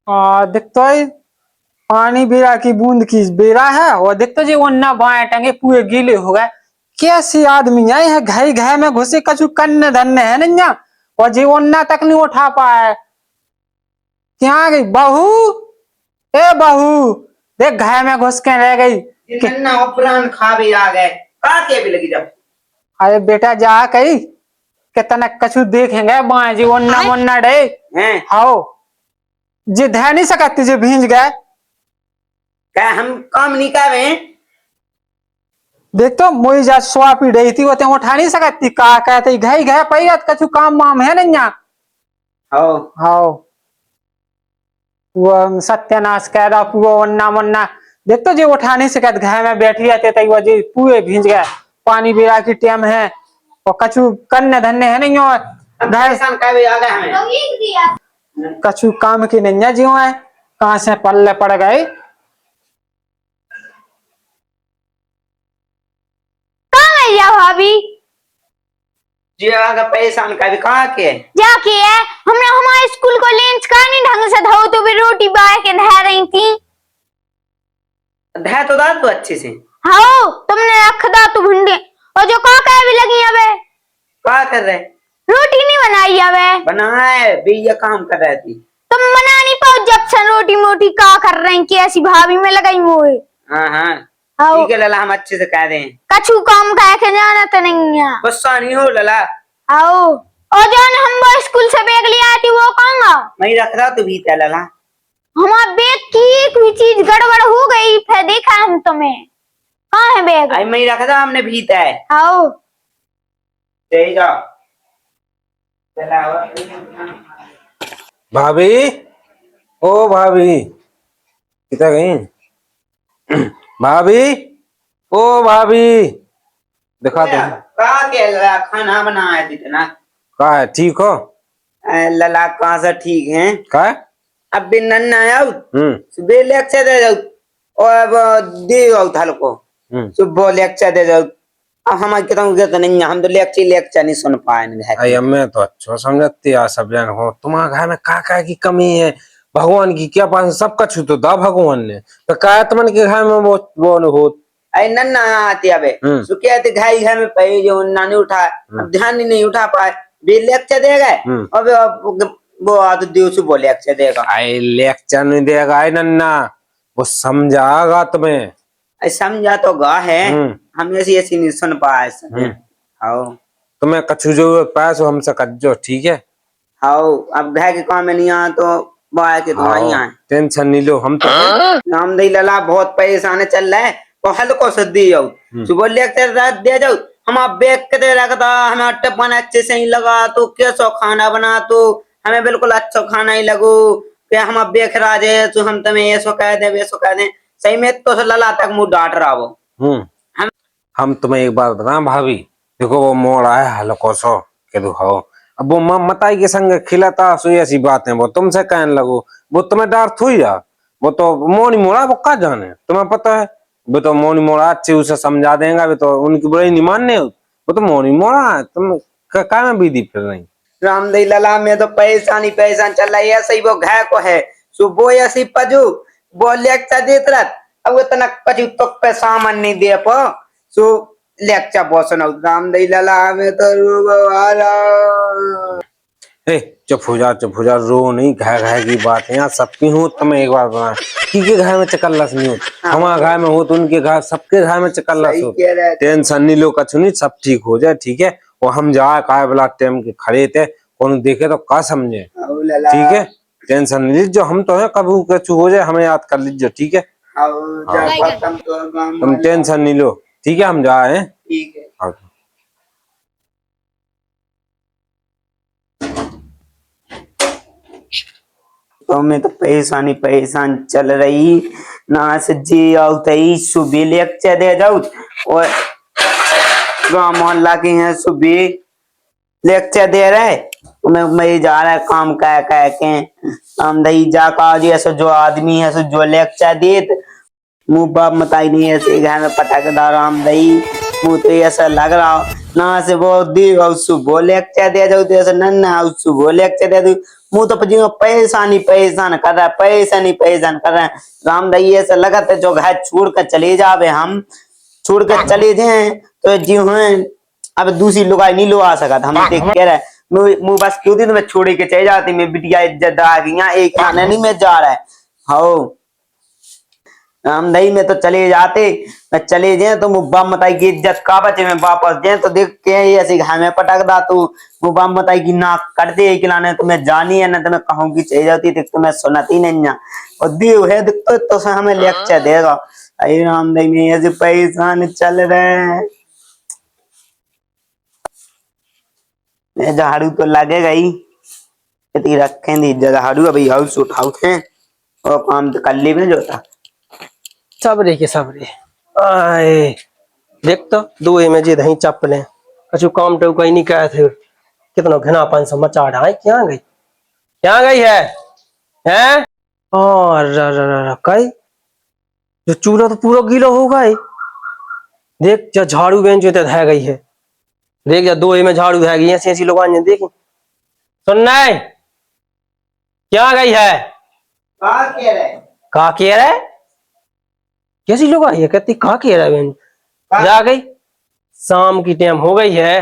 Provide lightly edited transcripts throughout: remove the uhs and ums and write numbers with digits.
देखते ही पानी बेरा की बूंद की बेरा है और देखते जी वन्ना बाएं टंगे पूरे गीले हो गए। कैसे आदमी आए हैं घाई घाई में घुसे कछु कन्न धन्य है नहीं और जी वन्ना तक नहीं उठा पाए। क्या गई बहू? ए बहू देख घाय में घुस के रह गई। नन्ना उपरान खा भी आ गए का के भी लगी जब। अरे बेटा जा कही कितना कछु देखेंगे बाएं जी वन्ना वन्ना डे हैं हाओ जी धह नहीं सकती जी भींज गए। क्या हम काम नहीं कर रहे हैं? देख तो मोई जा स्वा पी रही थी वो ते उठा नहीं सकती का कहते घई घे पैत कछु काम वाम है नहीं हो हाओ वो सत्यानाश कह रहा पूरा वन्ना वन्ना देख तो जी उठा नहीं सकत घर में बैठी रहते तई वो जी पूरे भींज गए। पानी बेरा की टाइम है और कछु कन्न धन्य है नहीं और परेशान का भी आ गए हमें कछु काम की नहीं है जीव है कहां से पल्ले पड़ गए। या भाभी जी आगे परेशान का भी कहा के जाके है हमने हमारे स्कूल को लंच का नहीं ढंग से धाओ तो भी रोटी बाय के ढह रही थी। धै तो दाद तो अच्छे से हाओ तुमने रख दा तू भिंडी और जो काका भी लगी अबे क्या कर रहे? रोटी नहीं बनाई अबे बनाए भी ये काम कर रही थी। तुम बना नहीं पाओ जब से रोटी मोटी का कर रही कि ऐसी भाभी में लगाई मोए। हाँ हाँ हाओ ठीक है लला हम अच्छे से कह रहे हैं कछु काम कह के जाना तो नहीं है। गुस्सा नहीं हो लला। आओ और जान हम वो स्कूल से बैग ले आई थी वो कहूंगा मैं रख रहा तो भी था लला हमारे बैग की एक भी चीज गड़बड़ हो गई फिर देखा हम तुम्हें कहाँ है बैग। आई मैं रख रहा हमने भीता है। आओ सही जाओ भाभी ओ भाभी कितना गई भाभी ओ भाभी दिखा दो का के लला खाना बनाया थी ना का है ठीक हो लला कहाँ से ठीक है का अब भी नन्ना आओ हम्म सुबह लेक्चर दे जाओ और अब दे आओ थाल को सुबह लेक्चर दे जाओ। अब हम कहता नहीं हम तो लेक्चर नहीं सुन पाए। अरे मैं तो अच्छा समझती यार सब जन हो तुम्हारे घर में का की कमी है भगवान की क्या पास सब कुछ तो दा भगवान ने तो का तुमन के घर में वो हो अरे नन्ना आती अबे सुखिया थे घाई घर में पे जो नानी उठा अब ध्यान ही नहीं उठा पाए भी लेक्चर दे गए अब वो आदत दियो सुबह लेक्चर देगा। आई लेक्चर नहीं देगा आई नन्ना वो समझागा तुम्हें समझा तो गा है हम ऐसी नहीं सुन पाए। हाँ तुम्हें कछु जरूरत पाए सो हमसे कजो ठीक है। हाँ अब घर के काम में नहीं आ तो बाहर के तो नहीं आए टेंशन नहीं लो हम तो राम दही लला बहुत परेशान चल रहा है और हल्को से दी जाओ सुबह लेकर दे जाओ हम आप बैग के दे रखा हमें टिप्पण अच्छे से ही लगा तो कैसा खाना बना तो हमें बिल्कुल अच्छा खाना ही लगो क्या हम अब बेख राजे तो हम तुम्हें ऐसा कह दे वैसा कह दे सही में तो लला तक मुंह डांट रहा वो। हम तुम्हें एक बात बताएं भाभी देखो वो मोड़ आया हल्को सो के दुखाओ अब वो मताई के संग खिलाता सो ऐसी बात है वो तुमसे कहने लगो वो तुम्हें डर थोड़ी जा वो तो मोनी मोड़ा वो का जाने तुम्हें पता है वो तो मोनी मोड़ा अच्छे उसे समझा देगा वो तो उनकी बुराई नहीं मानने वो तो मोनी मोड़ा है तुम क्या में बीदी फिर रही। रामदेव लला में तो परेशान चल रहा है ऐसे ही वो घाय को है सुबह ऐसी पजू वो लेक्चर देत रहा अब इतना कछु तो पे सामान नहीं दे पो सो लेक्चर बहुत सुना रामदेव लला में तो ए चुप हो जा रो नहीं घाय घाय की बात है यहाँ सबकी हूँ तुम्हें एक बार बना की घर में चकल्लस नहीं हो हमारे घर में हो तो उनके घर सबके घर में चकल्लस हो टेंशन नहीं लो कछु नहीं सब ठीक हो जाए ठीक है और हम जाए काय वाला टाइम के खड़े थे कौन देखे तो का समझे ठीक है टेंशन नहीं लीजिए हम तो है कभी कछु हो जाए हमें याद कर लीजिए ठीक है तुम टेंशन नहीं लो ठीक है हम जाए ठीक है। तो मैं तो परेशान चल रही ना से जी आओ तई सुबह लेक्चर दे जाओ और गाँव मोहल्ला के हैं सुबह लेक्चर दे रहे मैं जा रहा है काम कह के हम दही जा का ऐसा जो आदमी है सो जो लेक्चर देत मुँह बाप मताई नहीं ऐसे घर में पटाखेदार हम दही मुँह तो ऐसा लग रहा ना से वो दी सुबह लेक्चर दे जाओ तो ऐसा नन्ना सुबह लेक्चर दे दू मुंह तो पजी परेशान ही परेशान कर रहा है, परेशान ही परेशान कर रहा है। रामदाई ऐसा लगा था जो घर छोड़ कर चले जावे, हम छोड़ कर चले जाए तो जी हैं अब दूसरी लुगाई नहीं लो आ सका था। हम देख कह रहा है मुंह बस क्यों थी तो मैं छोड़ के चले जाती, मैं बिटिया इज्जत आ गई यहाँ एक आने नहीं मैं जा रहा है। हो रामदई में तो चले जाते, मैं चले जाए तो मुब्बा मताई की इज्जत का बचे में वापस जाए तो देख के ऐसे घर में पटक दा तू मुब्बा मताई की नाक कर दे खिलाने तो मैं जानी है ना तो मैं कहूँगी चले जाती देख तो मैं सुनती नहीं है और देव है देख तो हमें लेक्चर देगा। अरे रामदई में ऐसे परेशान चल रहे हैं, झाड़ू तो लगेगा ही इतनी रखें दी झाड़ू अभी हाउस उठाऊ थे और काम तो कर ली में जो था सबरे के सबरे आए देख तो दो में जे दही चप्पले कछु काम तो कहीं नहीं कहे थे कितना घनापन से मचा रहा है। क्या गई है कई जो चूल्हा तो पूरा गीला हो गए। देख जा झाड़ू बेंच जो है गई है, देख जा दो में झाड़ू है गई ऐसी ऐसी लोग देखी सुनना है क्या गई है कहा कह रहा है कैसी लोग आई है कहती कहा कह रहा है जा गई शाम की टाइम हो गई है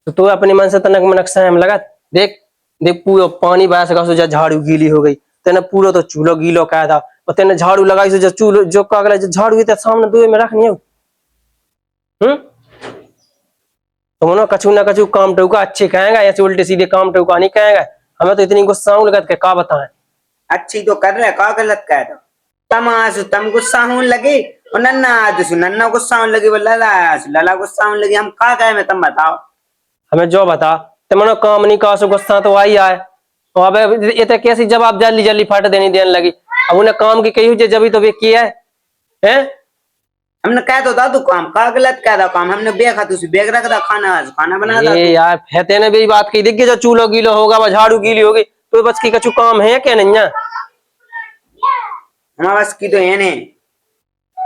तो तू अपने मन से तनक मनक सहम लगा। देख देख पूरा पानी बहा सका सो झाड़ू गीली हो गई तेने पूरा तो चूल्हा गीलो कहा था और तेने झाड़ू लगाई सो चूल्हा जो कागला झाड़ू तो सामने दो में रखनी है। तुम ना कछु काम टूका अच्छे कहेगा ऐसे उल्टे सीधे काम टूका नहीं कहेगा। हमें तो इतनी गुस्सा लगत के का बताएं अच्छी तो कर रहे का गलत कह दो तम गुस्सा होने लगे और नन्ना गुस्सा होने लगे लला गुस्सा होने लगे हम का कहे में तुम बताओ हमें जो बता तुमने काम नहीं कहा सो गुस्सा तो आई आए और अब ये तो कैसी जवाब जल्दी जल्दी फट देने लगी। अब उन्हें काम की कही हुई जब तो वे किया है हमने कह दो दादू काम का गलत कह दो काम हमने बेखा तुझे बेग रख दा खाना बना दा यार फहते ने भी बात कही देखिए जो चूल्हा गीला होगा वह झाड़ू गीली होगी तो बस की कछु काम है क्या नहीं है हमारे बस की तो है नहीं।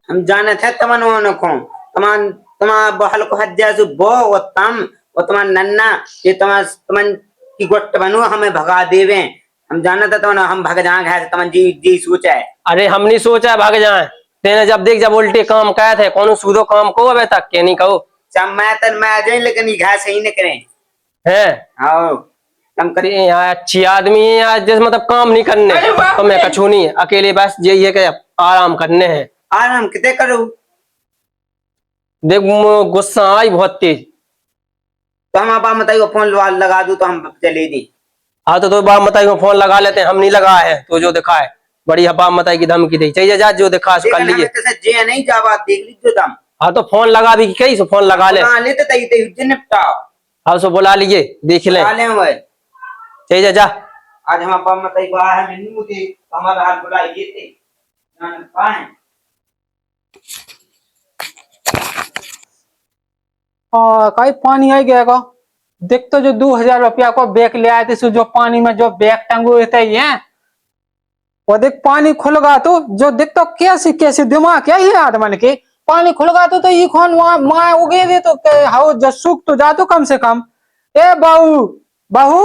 हम जाने थे तमन को तुम्हारा बहल को हज्जा से बो और तुम्हारा नन्ना ये तुमन की गुट बनू हमें भगा देवे हम जाना था तो हम भग जाए तमन जी सोचा है। अरे हम नहीं सोचा है भाग जाए तेने जब देख जब उल्टे काम कहे थे कौन सूदो काम को अबे तक के नहीं कहो मैं आ जाए लेकिन ये घास सही नहीं करें हैं आओ कम करे यार अच्छी आदमी है यार जैसे मतलब काम नहीं करने तो मैं कछु नहीं अकेले बस यही है कि आराम करने हैं। आराम कितने करूँ देख गुस्सा आई बहुत तेज तो हम आप बताइए फोन लगा दूं तो हम चले दी। हाँ तो बाप मताई को फोन लगा लेते हैं हम नहीं लगा है तो जो दिखा है बड़ी बाप मताई की धमकी दी चाहिए जा जो दिखा कर लीजिए जे नहीं जा बात देख लीजिए दम हाँ तो फोन लगा भी कहीं सो फोन लगा ले लेते तई निपटाओ हाँ सो बुला लीजिए देख ले चाहिए जा आज हम बाप मताई को आया है मुझे हमारा हाल बुलाइए थे कहां है कहीं पानी आ गया का देख तो जो 2000 रुपया को बैग ले आए थे सो जो पानी में जो बैग टंगे थे ये वो देख पानी खुल गया तो जो देख तो कैसे कैसे दिमाग क्या ही आदमन के पानी खुल गया तो ये कौन वहां माँ उगे दे तो हाउ जो सूख तो जा तो कम से कम ए बहू बहू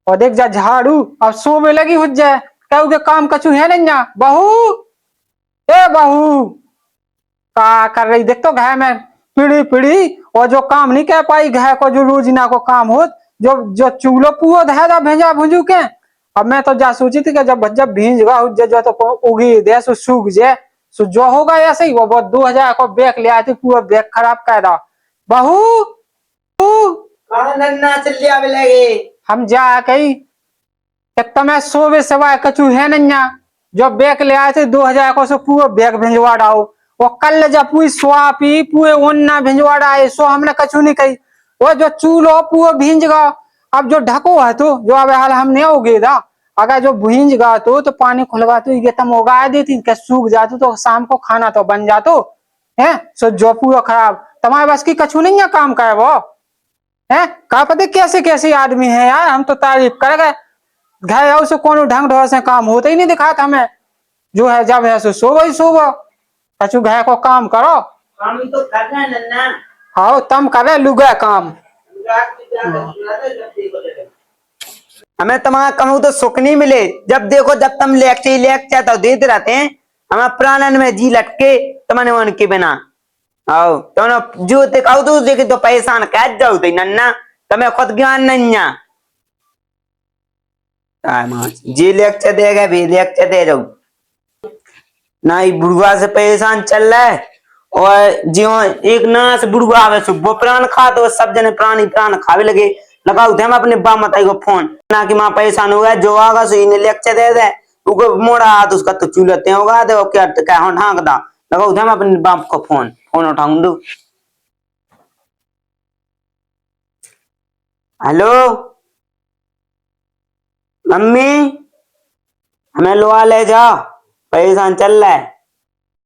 और देख जा झाड़ू अब सो में लगी हो जाए कहो के काम कछु है नहीं ना बहू ए बहू का कर रही देख तो घर में पीढ़ी और जो काम नहीं कह पाई घर को जो रोजिना को काम हो जो जो चूल्हो पुओ धैरा भेजा भुजू के अब मैं तो जा सोची थी कि जब भींज गया जो तो उगी दे सो सूख जाए सो जो होगा ऐसे ही वो 2000 को बैग ले आए थे पूरा बैग खराब कर रहा बहू लगे हम जा कही तुम्हें सोवे सवाए कछु है नहीं जो बैग ले आए थे 2000 को सो पूरा बैग भिजवा डाओ वो कल जब पूरी स्वापी पूरे ओन्ना भिजवा डाए सो हमने कछु नहीं कही वो जो चूल्हो पूरा भींज गया अब जो ढको है तो जो अब हाल हम नहीं उगे था अगर जो भींज गया तो पानी खुल गया तो ये तुम उगा देती क्या सूख जाती तो शाम को खाना तो बन जातो है सो जो पूरा खराब तुम्हारे बस की कछु नहीं है काम का वो है का पता कैसे कैसे आदमी है यार हम तो तारीफ कर गए घर आओ से कौन ढंग ढोर से काम होता ही नहीं दिखाता हमें जो है जब है सो सुबह कछु घर को काम करो काम तो कर रहे हैं नन्ना हाँ तम करे लुगा काम हमें तुम्हारा कमू तो सुख नहीं मिले। जब देखो जब तुम लेक्चर तो देते रहते हैं। हमें प्राणन में जी लटके तुमने उनके बिना आओ तुम जो दिखाओ तो देखे तो परेशान कह जाओ तो नन्ना तुम्हें खुद ज्ञान नहीं है। जी लेक्चर देगा भी लेक्चर दे जाओ ना। ही बुढ़वा से परेशान चल रहा है और जो एक नाश बुढ़वा आवे सो वो प्राण खा तो सब जने प्राण खावे लगे। लगाओ थे हम अपने बाप माता को फोन ना कि माँ परेशान हो गया जो आगा सो इन्हें लेक्चर दे दे उसको मोड़ा हाथ उसका तो चूलते होगा दे क्या क्या ढांक दा। लगाओ थे हम अपने बाप को फोन उठाऊं दो। हेलो मम्मी हमें लोहा ले जाओ परेशान चल रहा है।